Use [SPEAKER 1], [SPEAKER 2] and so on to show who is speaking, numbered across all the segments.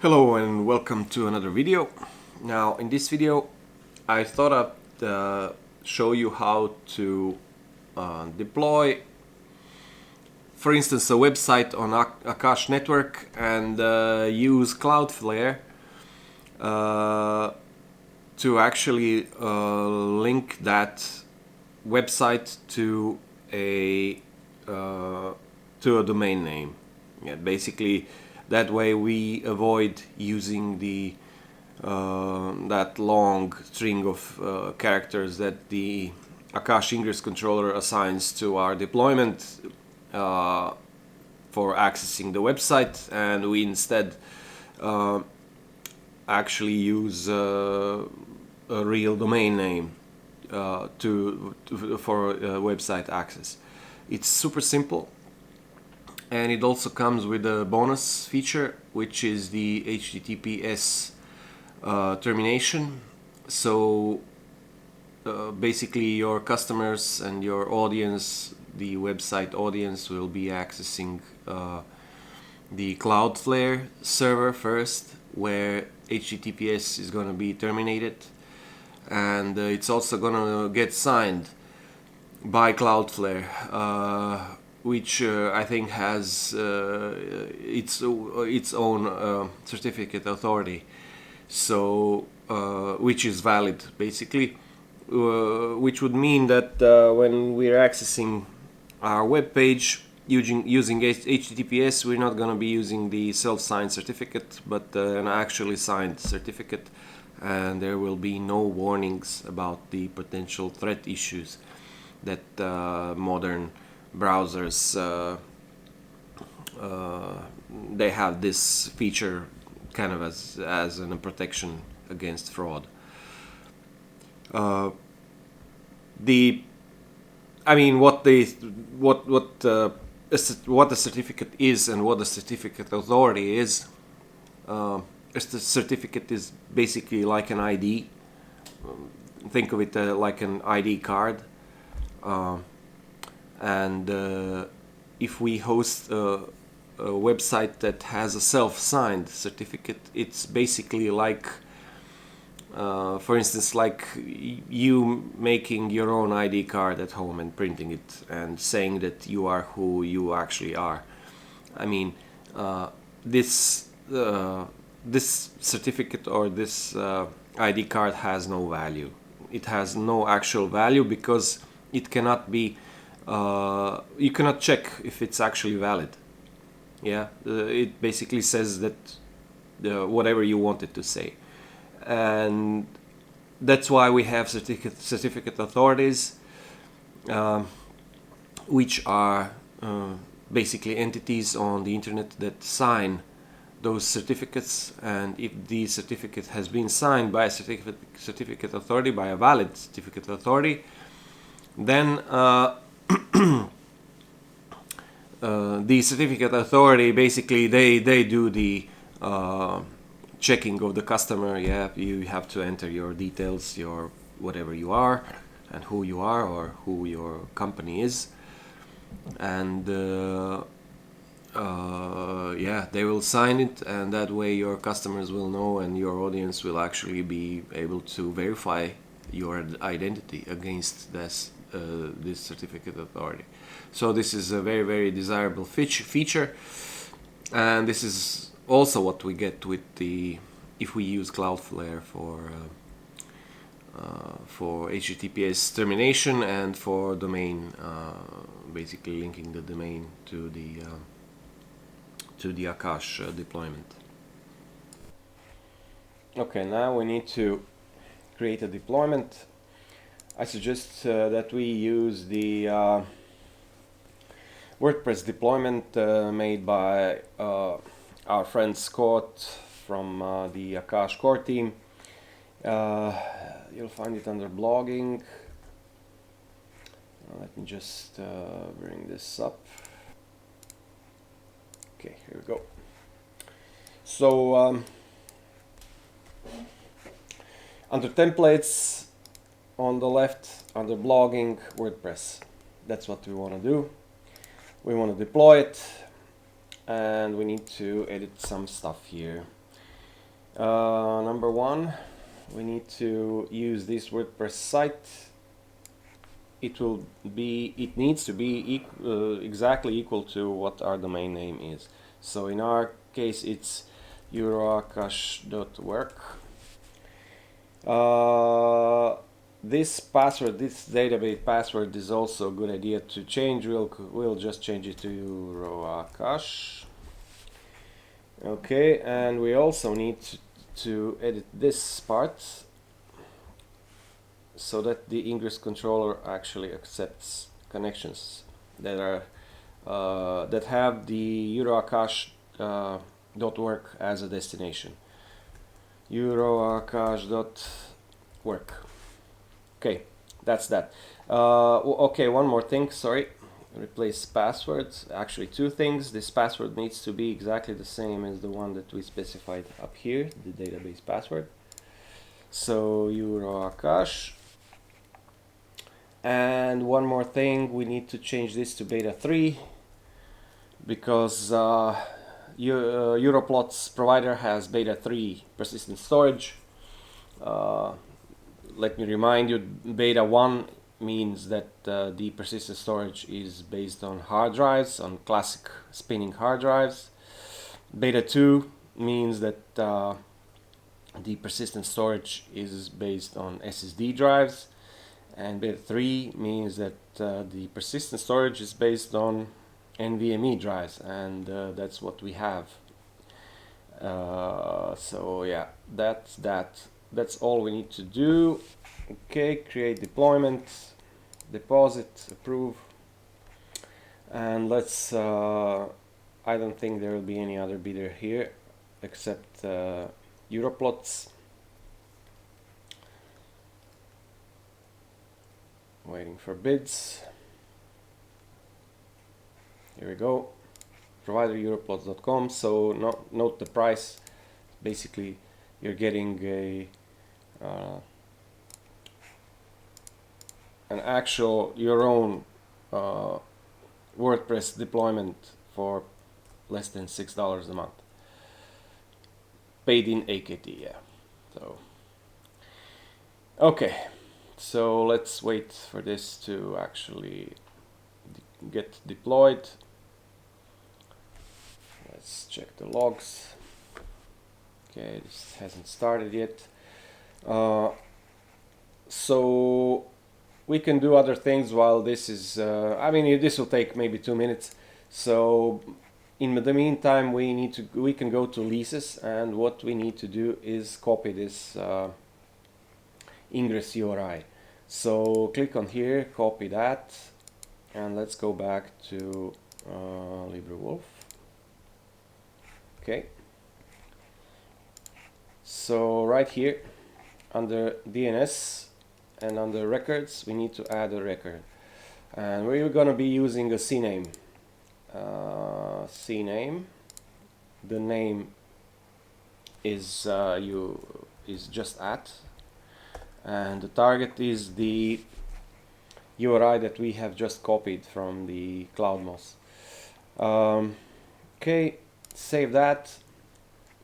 [SPEAKER 1] Hello and welcome to another video. Now in this video I thought I'd show you how to deploy, for instance, a website on Akash Network and use Cloudflare to actually link that website to a domain name. Yeah, basically that way we avoid using the that long string of characters that the Akash ingress controller assigns to our deployment for accessing the website, and we instead actually use a real domain name for website access. It's super simple. And it also comes with a bonus feature, which is the HTTPS termination. So basically your customers and your audience, the website audience, will be accessing the Cloudflare server first, where HTTPS is going to be terminated, and it's also going to get signed by Cloudflare, which I think has its own certificate authority, so which is valid basically, which would mean that when we're accessing our web page using HTTPS, we're not going to be using the self-signed certificate, but an actually signed certificate, and there will be no warnings about the potential threat issues that modern browsers they have this feature kind of as a protection against fraud. What the certificate is and what the certificate authority is. The certificate is basically like an ID. Think of it like an ID card. And if we host a website that has a self-signed certificate, it's basically like, for instance, like you making your own ID card at home and printing it and saying that you are who you actually are. I mean, this certificate or this ID card has no value. It has no actual value because it cannot be you cannot check if it's actually valid. Yeah, it basically says that whatever you want it to say, and that's why we have certificate authorities, which are basically entities on the internet that sign those certificates. And if the certificate has been signed by a certificate authority, by a valid certificate authority, then the certificate authority basically they do the checking of the customer. Yeah, you have to enter your details, your whatever you are and who you are or who your company is, and yeah, they will sign it, and that way your customers will know and your audience will actually be able to verify your identity against this certificate authority. So this is a very, very desirable feature, and this is also what we get with if we use Cloudflare for HTTPS termination and for domain, basically linking the domain to the Akash deployment. Okay, now we need to create a deployment. I suggest that we use the WordPress deployment made by our friend Scott from the Akash core team. You'll find it under blogging. Let me just bring this up. Okay, here we go. So under templates, on the left, under blogging, WordPress. That's what we want to do. We want to deploy it, and we need to edit some stuff here. Number one, we need to use this WordPress site. It needs to be exactly equal to what our domain name is. So in our case, it's euroakash.work. This password, this database password, is also a good idea to change. We'll just change it to euroakash. Okay, and we also need to edit this part so that the ingress controller actually accepts connections that are that have the euroakash.work as a destination. euroakash.work. Okay, that's that. Okay, one more thing, sorry. Replace passwords. Actually, two things. This password needs to be exactly the same as the one that we specified up here, the database password. So euroakash. And one more thing, we need to change this to beta 3 because Europlot's provider has beta 3 persistent storage. Let me remind you, beta 1 means that the persistent storage is based on hard drives, on classic spinning hard drives. Beta 2 means that the persistent storage is based on SSD drives. And beta 3 means that the persistent storage is based on NVMe drives, and that's what we have. So yeah, that's that. That's all we need to do. Okay, create deployment, deposit, approve, and let's. I don't think there will be any other bidder here except Europlots. Waiting for bids. Here we go. Provider europlots.com. So note the price. Basically, you're getting an actual your own WordPress deployment for less than $6 a month. Paid in AKT, yeah. So okay. So let's wait for this to actually get deployed. Let's check the logs. Okay, this hasn't started yet. So we can do other things while this is, I mean, this will take maybe 2 minutes. So in the meantime, we can go to leases, and what we need to do is copy this ingress URI. So click on here, copy that, and let's go back to LibreWolf. Okay. So right here, under DNS and under records, we need to add a record, and we're going to be using a CNAME. CNAME. The name is just @ and the target is the URI that we have just copied from the CloudMoss. Okay, save that.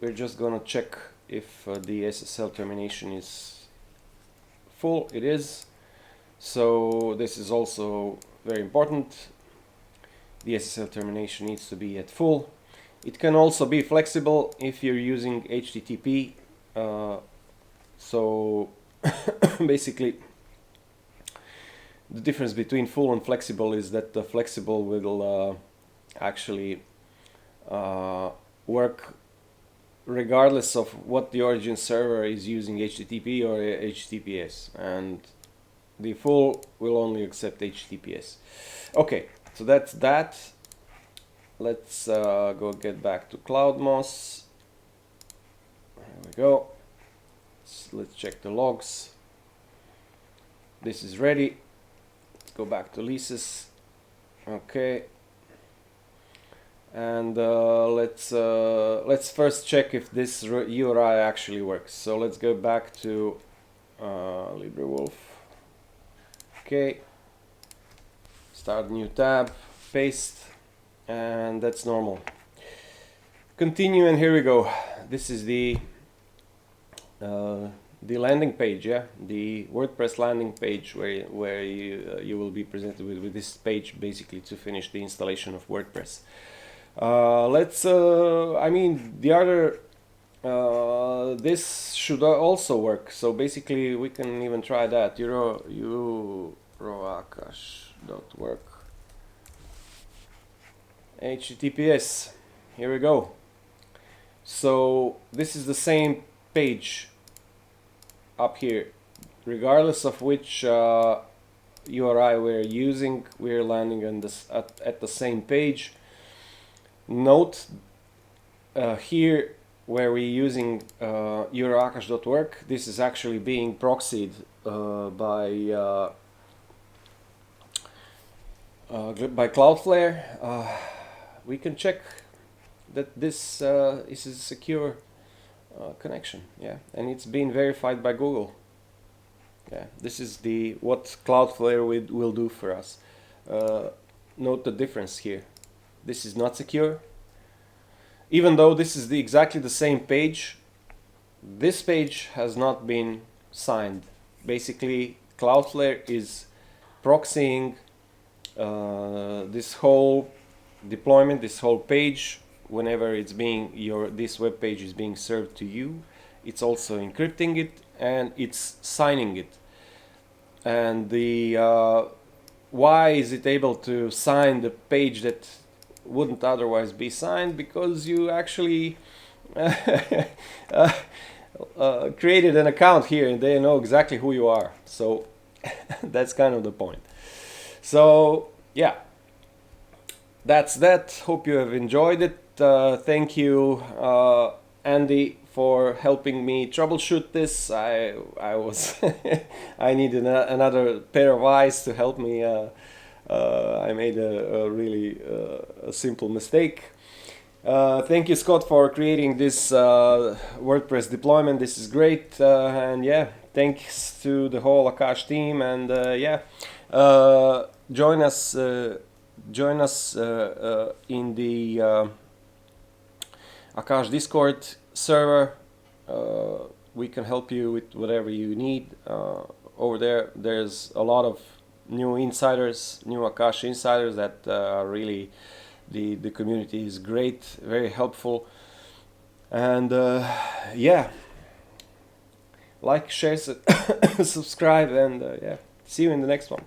[SPEAKER 1] We're just gonna check if the SSL termination is full. It is. So this is also very important. The SSL termination needs to be at full. It can also be flexible if you're using HTTP. So basically, the difference between full and flexible is that the flexible will actually work regardless of what the origin server is using, HTTP or HTTPS, and the full will only accept HTTPS. Okay, so that's that. Let's go get back to CloudMoss. There we go. So let's check the logs. This is ready. Let's go back to leases. Okay. And let's first check if this URI actually works. So let's go back to LibreWolf. Okay. Start new tab. Paste. And that's normal. Continue, and here we go. This is the the landing page, yeah, the WordPress landing page where you will be presented with this page basically to finish the installation of WordPress. Let's I mean the other this should also work, so basically we can even try that. Akash.work HTTPS. Here we go. So this is the same page up here, regardless of which URI we're using, we're landing on this at the same page. Note here where we're using Akash.work, this is actually being proxied by Cloudflare. We can check that this is a secure connection, yeah, and it's been verified by Google. Yeah, this is what Cloudflare will do for us. Note the difference here. This is not secure. Even though this is exactly the same page, this page has not been signed. Basically, Cloudflare is proxying this whole deployment, this whole page. Whenever it's this web page is being served to you, it's also encrypting it and it's signing it. And why is it able to sign the page that wouldn't otherwise be signed? Because you actually created an account here and they know exactly who you are. So that's kind of the point. So yeah, that's that. Hope you have enjoyed it. Thank you, Andy, for helping me troubleshoot this. I was I needed another pair of eyes to help me. I made a really simple mistake. Thank you, Scott, for creating this WordPress deployment. This is great, and yeah, thanks to the whole Akash team. And yeah, join us in the Akash Discord server. We can help you with whatever you need over there. There's a lot of new insiders, new Akash insiders that are really, the community is great, very helpful. And yeah, like, share, subscribe, and yeah, see you in the next one.